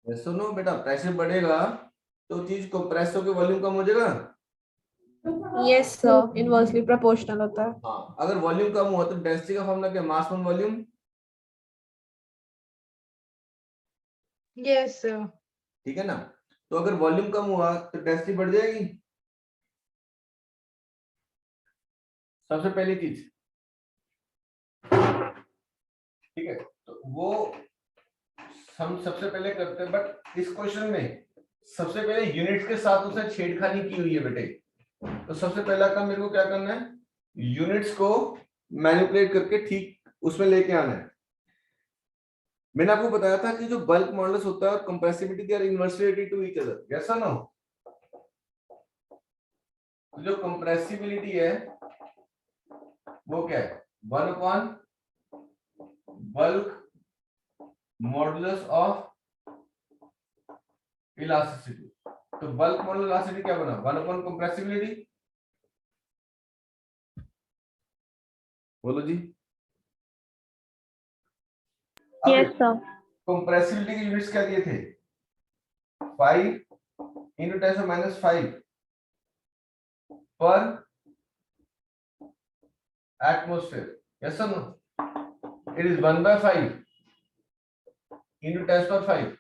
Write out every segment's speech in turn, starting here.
सुनो बेटा, प्रेशर बढ़ेगा तो चीज कंप्रेस होकर वॉल्यूम कम हो जाएगा। यस सर, इनवर्सली प्रोपोर्शनल होता है। हाँ, अगर वॉल्यूम कम हुआ तो डेंसिटी का फॉर्मूला क्या, mass one volume. Yes sir. ठीक है ना। तो अगर वॉल्यूम कम हुआ तो डेंसिटी बढ़ जाएगी। सबसे पहली चीज, ठीक है, तो वो हम सबसे पहले करते हैं, बट इस क्वेश्चन में सबसे पहले यूनिट्स के साथ उसने छेड़खानी की हुई है बेटे। तो सबसे पहला काम मेरे को क्या करना है, यूनिट्स को मैनिपुलेट करके ठीक उसमें लेके आना है। मैंने आपको बताया था कि जो बल्क मॉडल्स होता है और compressibility they are inversely related to each other, yes और नो। जो कंप्रेसिबिलिटी है वो क्या है, one upon bulk modulus of elasticity. तो बल्क मॉडुलस इलास्टिसिटी क्या बना, वन अपॉन कंप्रेसिबिलिटी। बोलो जी। अब यस सर। कंप्रेसिबिलिटी के यूनिट्स क्या दिए थे, 5 इंटू 10⁻⁵ पर एटमोस्फेयर, यस और no. It is 1/5 into 10⁵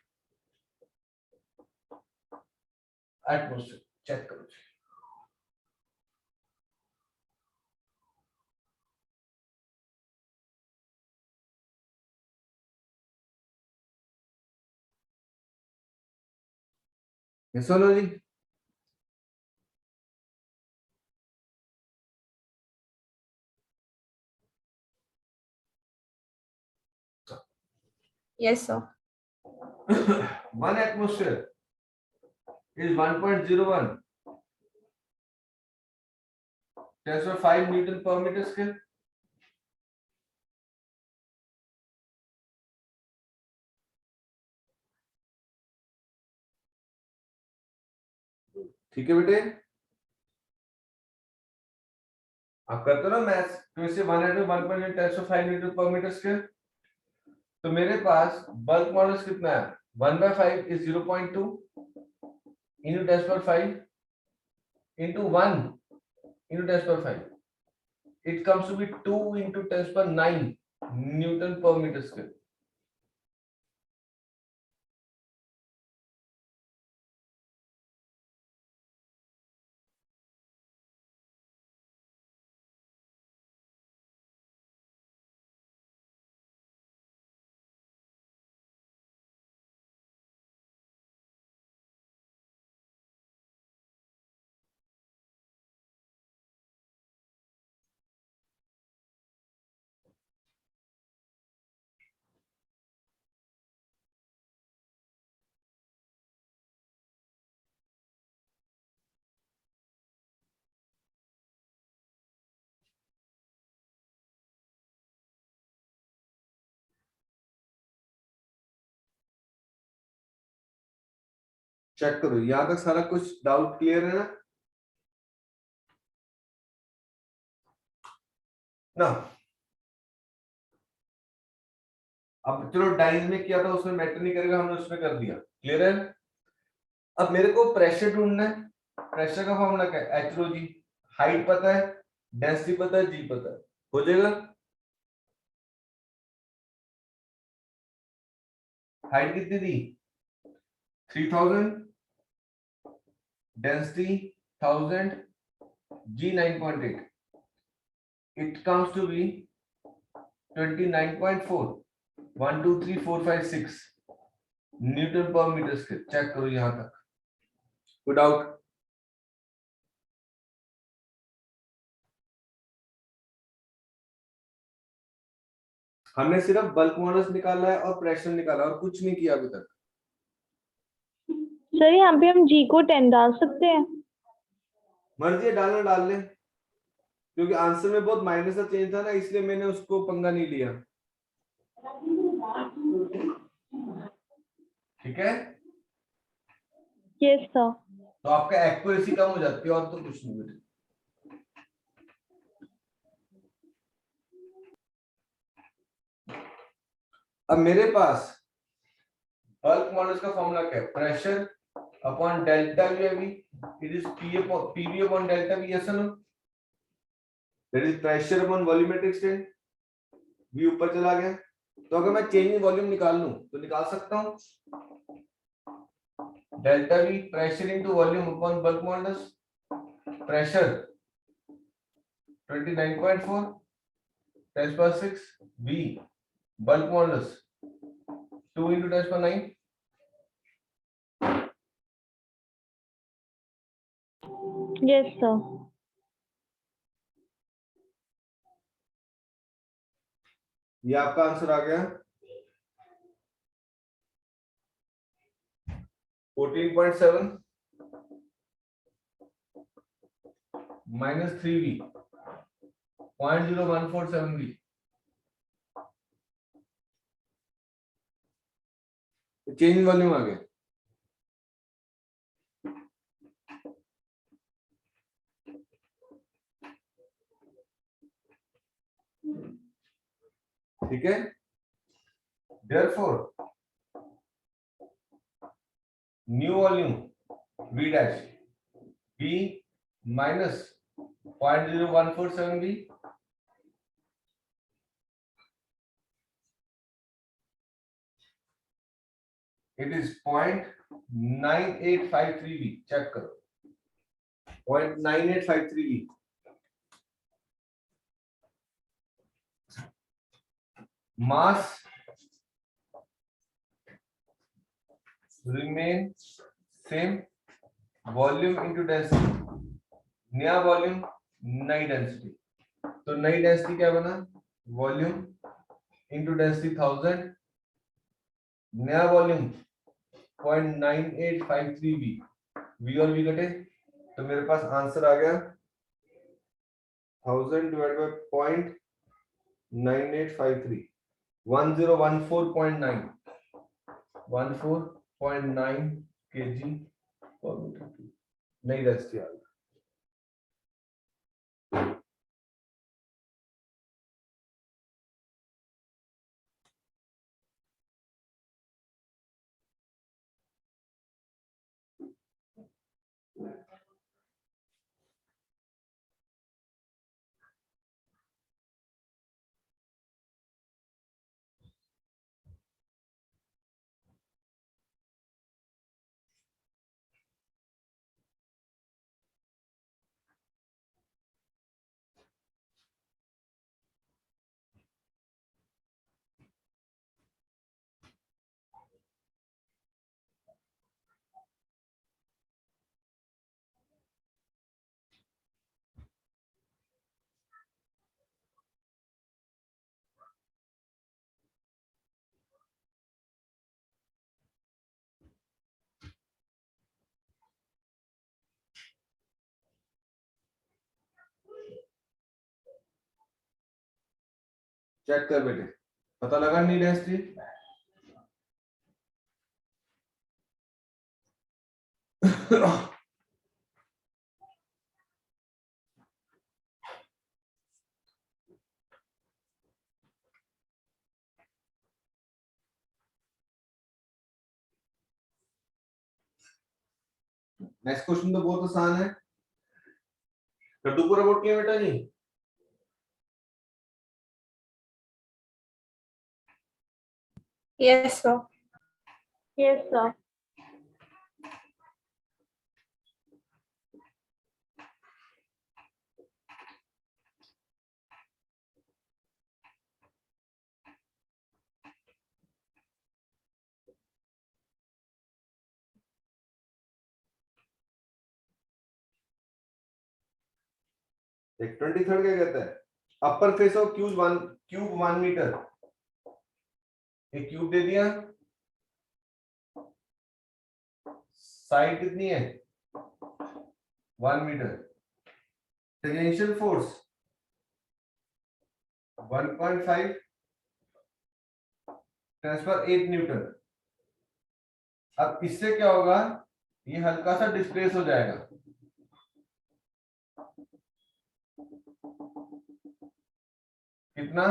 atmosphere. Check करो। यस और नो जी। Yes sir. 1 atmosphere is 1.01 10⁵ Newton per metre square. ठीक है बेटे, आप करते हो ना मैथ्स, तो इसे 1 atom 1.10⁵ newton per metre square. तो मेरे पास बल्क मॉडल्स कितना है, 1/5 is 0.2 into 10⁵ into 1 into 10⁵, it comes to be 2 into 10⁹ newton per metre square. Check करो, यहां तक सारा कुछ डाउट क्लियर है ना। अब चलो डाइज में किया था, उसमें मैटर नहीं करेगा, हमने उसमें कर दिया, क्लियर है। अब मेरे को प्रेशर ढूंढना है। प्रेशर का फॉर्मूला क्या है, एच रो जी। हाइट पता है, डेंसिटी पता है, जी पता है, हो जाएगा। हाइट कितनी दी, 3000, density 1000, g 9.8, it comes to be 29.4, 1 2 3 4 5 6 newton per metre square. Check करो यहां तक, कोई डाउट। हमने सिर्फ बल्क मॉडल्स निकाला है और प्रेशर निकाला और कुछ नहीं किया अभी तक। सर यहाँ पे हम जी को 10 डाल सकते हैं? मर्जी है, डालना डाल ले, क्योंकि आंसर में बहुत माइनस का चेंज था ना, इसलिए मैंने उसको पंगा नहीं लिया। ठीक है, यस सर। तो आपका एक्यूरेसी कम हो जाती है और तो कुछ नहीं बेटे। अब मेरे पास बल्क मॉडल्स का फॉर्मूला क्या है? Pressure upon delta V, it is PV upon delta V, yes no? That is pressure upon volumetric strain. V ऊपर चला गया, तो अगर मैं चेंज इन वॉल्यूम निकाल लूं तो निकाल सकता हूं। Delta we pressure into volume upon bulk models. Pressure 29.4 10⁻6 V, bulk modulus 2 into 10⁻9। Yes, sir. ये आपका आंसर आ गया 14.7 minus 3V 0.0147V। Change volume आ गया। ठीक है, therefore new volume V dash V minus 0.0147V it is 0.9853V। Check करो 0.9853V। mass remain same, volume into density, नया volume नई density, तो नई डेंसिटी क्या बना? वॉल्यूम इनटू डेंसिटी 1000, नया वॉल्यूम 0.9853V, V और V कटे तो मेरे पास आंसर आ गया 1000 डिवाइड बाय 0.9853, 1014.9 14.9 kg पर मीटर क्यूब, नई डेंसिटी आ गई। चेक कर बेटे, पता लगा नहीं डेंसिटी? नेक्स्ट क्वेश्चन तो बहुत आसान है। लड्डू पूरा वोट किया बेटा जी? Yes, sir. Yes, sir. एक 23 क्या कहता है? Upper face of cube 1 metre, एक क्यूब दे दिया, साइड कितनी है? 1 मीटर, टेंजेंशियल फोर्स 1.5 10⁸ न्यूटन। अब इससे क्या होगा? ये हल्का सा डिस्प्लेस हो जाएगा, कितना?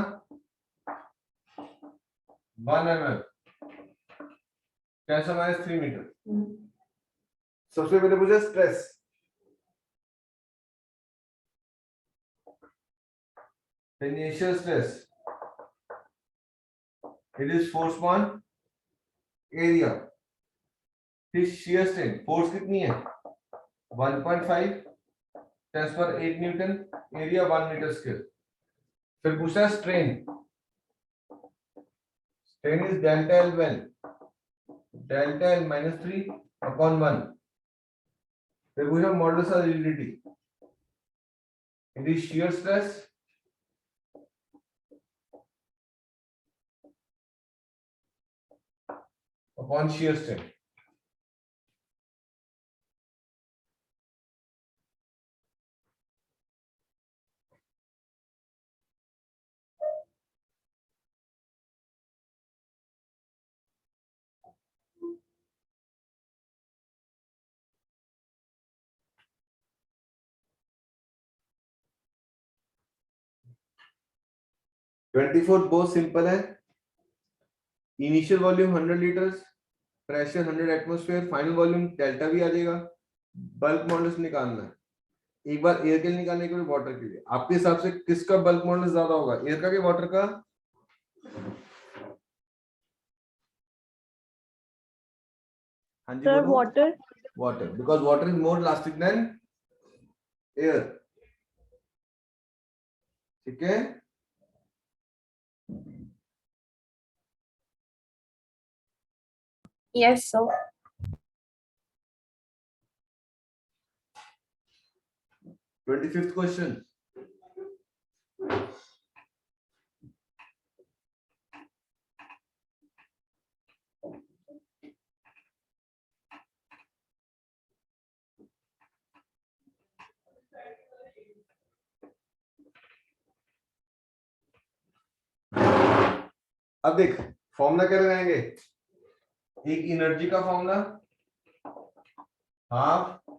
1 mm। 10⁻³ सबसे पहले पूछा stress, tangential stress, it is force on area. फिर शियर स्ट्रेन, फोर्स कितनी है 1.5 10⁸ न्यूटन, एरिया 1 मीटर स्क्वायर। फिर पूछा strain, strain is delta L well, delta L -3/1। फिर पूछा modulus of rigidity, it is shear stress upon shear strain. Twenty fourth बहुत simple है। Initial volume 100 litres, pressure 100 atmosphere, final volume delta भी आ जाएगा। Bulk modulus निकालना है, एक बार एयर के लिए निकालने के लिए वाटर के लिए। आपके हिसाब से किसका बल्क मॉडुलस ज्यादा होगा, एयर का कि वाटर का? हाँ जी Sir, बोलो। water. Water, because water is more elastic than air. ठीक है, Yes, sir. 25th question. अब देख फॉर्मूला क्या लगाएंगे, एक एनर्जी का formula, half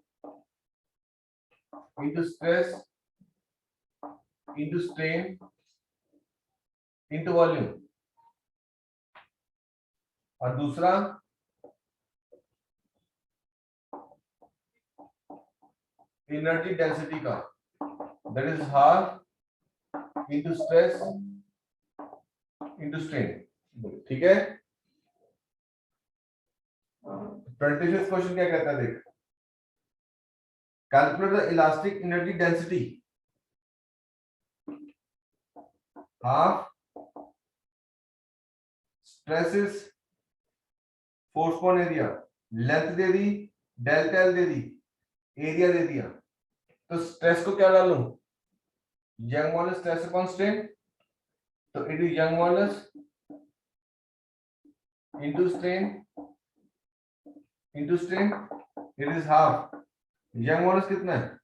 into stress into strain into volume, और दूसरा एनर्जी डेंसिटी का, that is half into stress into strain. ठीक है, 25th क्वेश्चन क्या कहता है देख, calculate the elastic energy density, half stress is force upon area, length दे दी, डेल्टा एल दे दी, एरिया दे दिया। तो स्ट्रेस को क्या डालूं, Young modulus stress upon strain, तो it is Young modulus into strain into strain, it is half. Young modulus कितना है,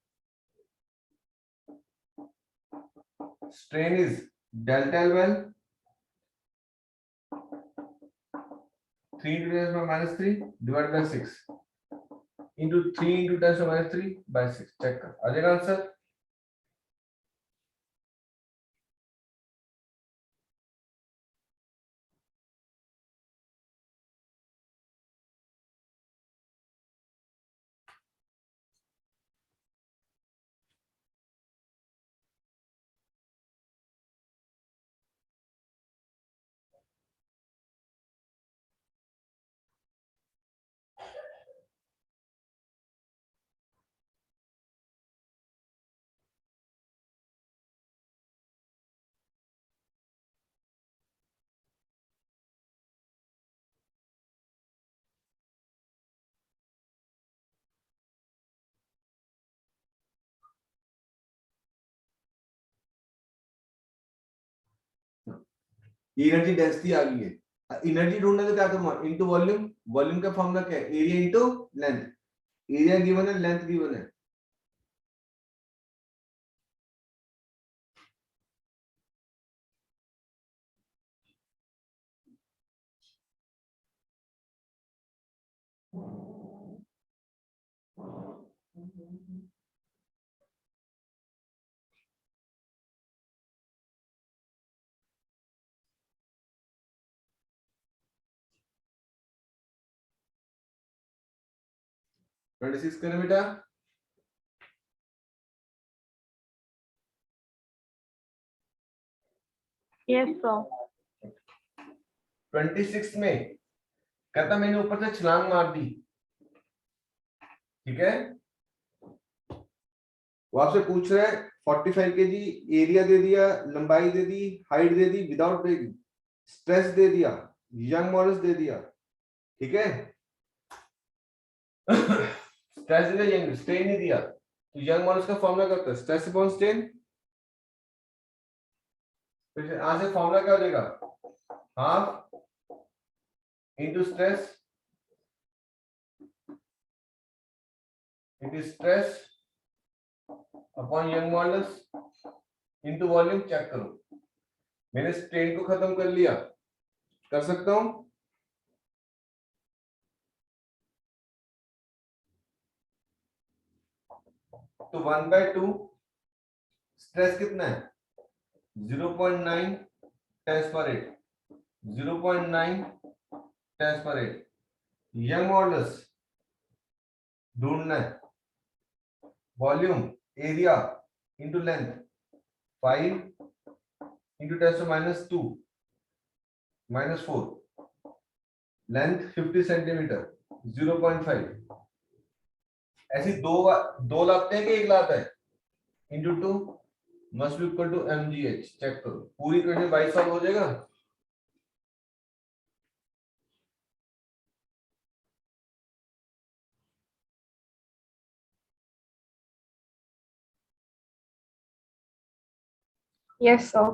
strain is delta L well 3 into 10 power -3 divided by 6 into 3 into 10 power -3 by 6। Check कर, आ जाएगा answer. Energy density आ गई है, energy ढूंढने तो क्या करूंगा, इनटू वॉल्यूम। वॉल्यूम का फॉर्मूला क्या है, area into length. Area given है, लेंथ गिवन है। 26 करें बेटा। Yes, sir. 26 में कहता मैंने ऊपर से छलांग मार दी, ठीक है। वो आपसे पूछ रहा है 45 kg, एरिया दे दिया, लंबाई दे दी, हाइट दे दी विदाउट ब्रेकिंग, स्ट्रेस दे दिया, यंग मॉडल्स दे दिया, ठीक है। स्ट्रेस दे दिया, यंग स्ट्रेन नहीं दिया, तो यंग मॉडल्स का फॉर्मूला क्या होता है? Stress upon strain. फिर आज से फॉर्मूला क्या हो जाएगा? Half into stress upon Young models into volume. Check करो, मैंने स्ट्रेन को खत्म कर लिया, कर सकता हूं। तो 1/2 स्ट्रेस कितना है? 0.9 टेंस पर 8, 0.9 टेंस पर 8। यंग मॉडल्स ढूंढना है, volume area into length 5 into 10⁻² -4, length 50 centimetre 0.5। ऐसी दो लाते हैं कि एक लाता है? Into 2 must be equal to mgh। Check करो, पूरी इक्वेशन 22 सॉल्व हो जाएगा। Yes, sir.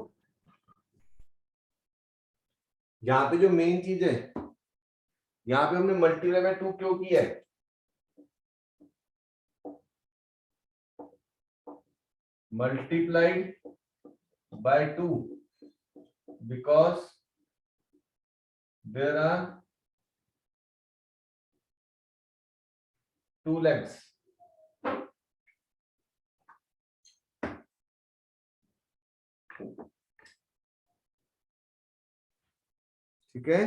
यहाँ पे जो मेन चीज है, यहाँ पे हमने मल्टीप्लाई बाय 2 क्यों किया है? Multiplied by 2 because there are 2 legs। ठीक है।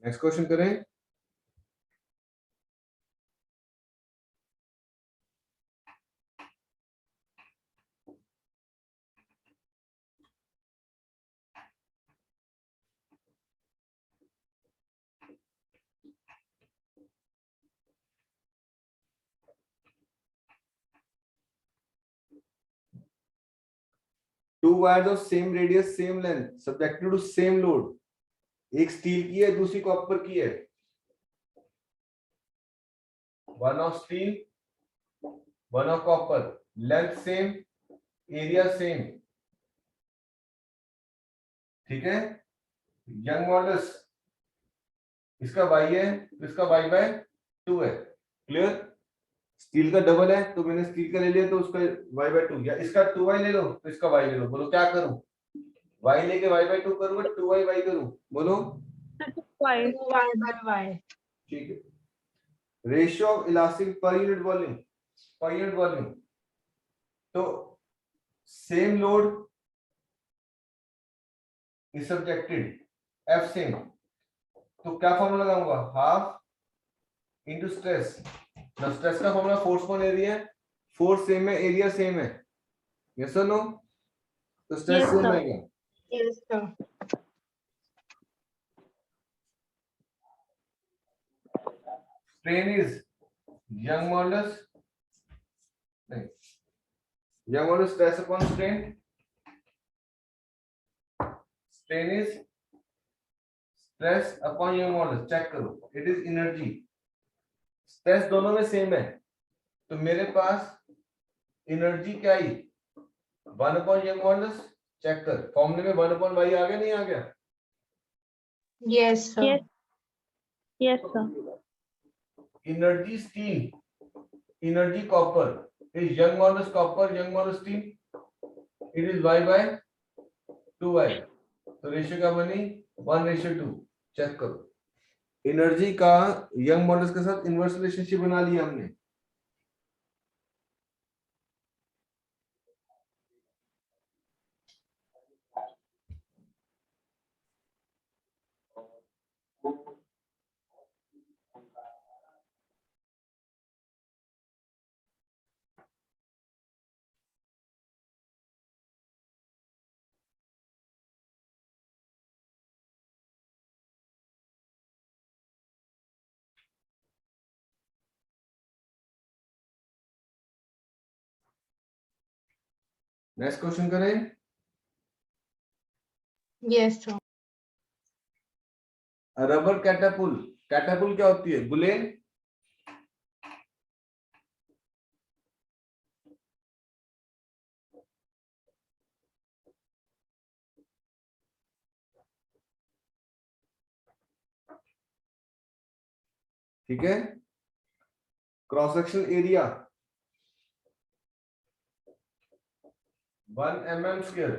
नेक्स्ट क्वेश्चन करें। Two wires of same radius, same length, subjected to same load। एक स्टील की है, दूसरी कॉपर की है। One of steel, one of copper, length same, area same, ठीक है। यंग मॉडल्स इसका y है, इसका y/2 है। क्लियर? स्टील का डबल है तो मैंने स्टील का ले लिया, तो उसका y/2, या इसका 2y ले लो तो इसका y ले लो। बोलो क्या करूं? y लेके y/2 करूं, 2y करूं? बोलो। Y. Y/Y. ठीक है। Ratio of elastic per unit volume, तो same load is subjected, F same, तो क्या फॉर्मूला लगाऊंगा? Half into stress. ना स्ट्रेस का फॉर्मूला फोर्स अपॉन एरिया है, फोर्स सेम है, एरिया सेम है, यस और नो? तो स्ट्रेस Yes, सेम sir. आएगा। Yes, sir. Strain is Young modulus, नहीं, Young modulus stress upon strain, strain is stress upon Young modulus. Check करो, it is energy. Stress दोनों में same है, तो मेरे पास एनर्जी क्या आई? 1 यंग मॉडल्स। चेक कर, फॉर्मूले में 1/y आ गया, नहीं आ गया? Yes, sir. Yes. Yes, sir. energy steel, energy copper is young modulus copper, young modulus steel, it is y by 2y, तो रेशियो क्या बनी 1:2। चेक करो एनर्जी का यंग मॉडल्स के साथ इनवर्स रिलेशनशिप बना लिया हमने। नेक्स्ट क्वेश्चन करें। Yes, sir. Rubber catapult, catapult क्या होती है बुलेन, ठीक है। Cross section area 1 mm square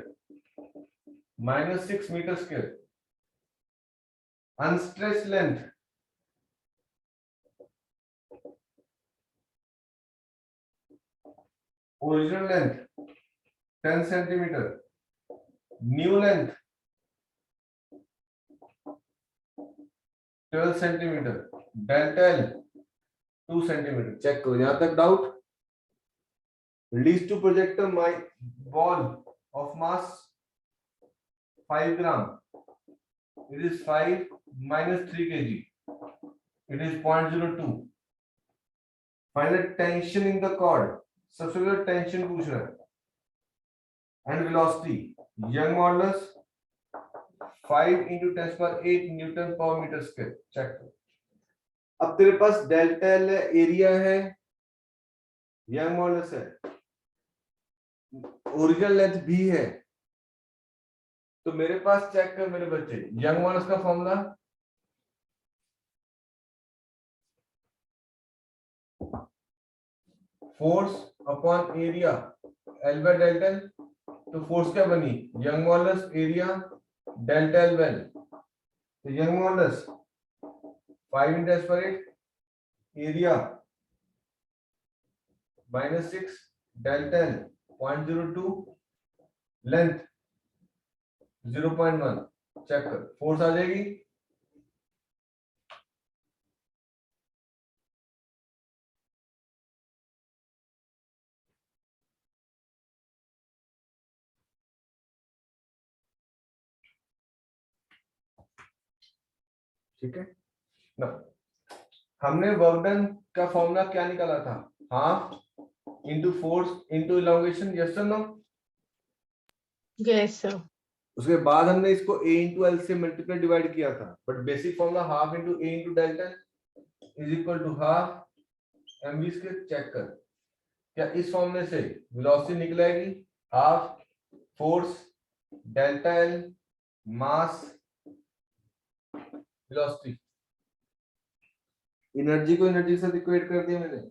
-6 metre square. Unstretch length original length 10 centimetre, new length 12 centimetre, delta L 2 centimetre. Check करो यहां तक डाउट। लीज to project my ball of mass 5 gram, it is 5 minus 3 kg, it is 0.02। find the tension in the cord, सबसे पहले tension पूछ रहा है। And velocity Young modulus 5 into 10⁸ newton per metre square. Check करो। अब तेरे पास डेल्टा एल एरिया है, यंग मॉडुलस है, ओरिजिनल लेंथ भी है, तो मेरे पास चेक कर मेरे बच्चे यंग मॉडुलस का formula force upon area L by delta L. तो फोर्स क्या बनी Young modulus area delta L well, तो Young modulus 5 into 10⁸ area -6 delta L 0.02 length 0.1। Check कर फोर्स आ जाएगी। ठीक है ना, हमने वर्क डन का फॉर्मूला क्या निकाला था, half into force into elongation, yes और नो। Yes, sir. उसके बाद हमने इसको a इंटू एल से मल्टीप्लाई डिवाइड किया था, but basic formula half into a into delta is equal to half m v square. Check कर क्या इस फॉर्मूले से वेलोसिटी निकलेगी half force delta L mass velocity. Energy को एनर्जी के साथ इक्वेट कर दिया मैंने।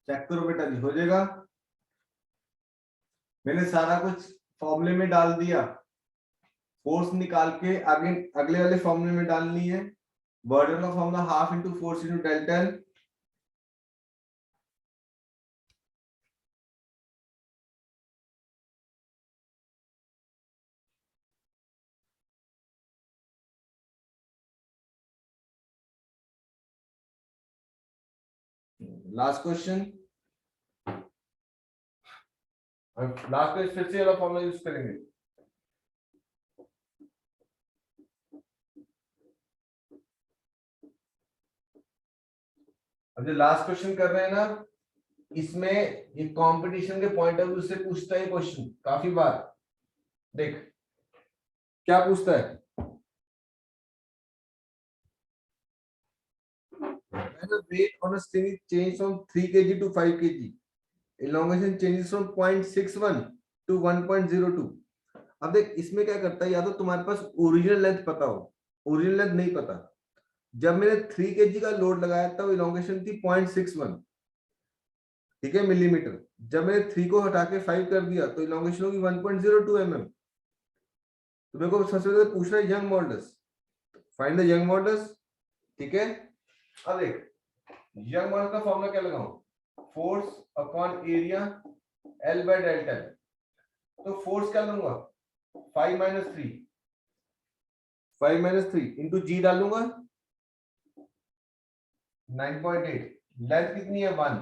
चेक करो बेटा जी हो जाएगा। मैंने सारा कुछ फॉर्मूले में डाल दिया, फोर्स निकाल के आगे अगले वाले फॉर्मूले में डालनी है। वर्डन का formula half into force into delta L. Last question, last question फिर से वाला फॉर्मूला यूज करेंगे। अब जो लास्ट क्वेश्चन कर रहे हैं ना, इसमें ये कंपटीशन के पॉइंट ऑफ व्यू से पूछता है क्वेश्चन काफी बार। देख क्या पूछता है, when the weight on a string is changed from 3 kg to 5 kg, elongation changes from 0.61 to 1.02। अब देख इसमें क्या करता है, या तो तुम्हारे पास ओरिजिनल लेंथ पता हो, ओरिजिनल लेंथ नहीं पता। जब मैंने 3 kg का लोड लगाया था, इलोंगेशन थी 0.61, ठीक है, मिलीमीटर। जब मैंने 3 को हटा के 5 कर दिया तो इलोंगेशन होगी 1.02 mm। तो मेरे को सबसे पहले पूछना है Young modulus, find the young modulus, ठीक है। अब देख यंग मॉडुलस का फॉर्मूला क्या लगाऊं, force upon area L bye delta L. तो फोर्स क्या लूंगा 5 माइनस 3 इंटू जी डालूंगा 9.8, लेंथ कितनी है 1,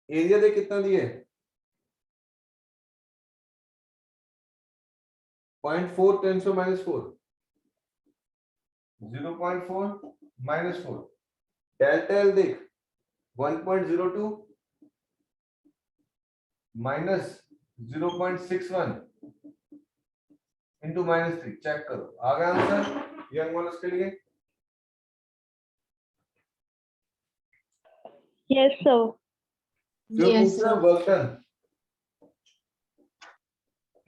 एरिया देख कितना दिए 0.4 10 माइनस 4, 0.4 माइनस 4, डेल्टा एल देख 1.02 माइनस 0.61 इंटू माइनस 3, चेक करो आ गया आंसर यंग मॉडुलस के लिए। Yes, sir. जो Yes, पूछ रहा sir. Work done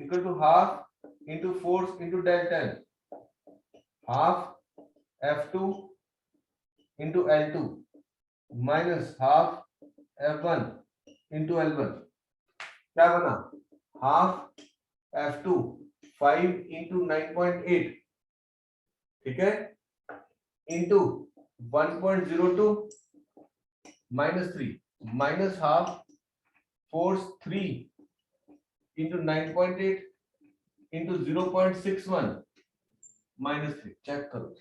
equal to half into force into delta L, half F2 into L2 minus half F1 into L1। क्या बना, हाफ F2 5 इंटू 9.8, ठीक है, into 1.02 minus 3 minus half force 3 into 9.8 into 0.61 minus 3, check करो।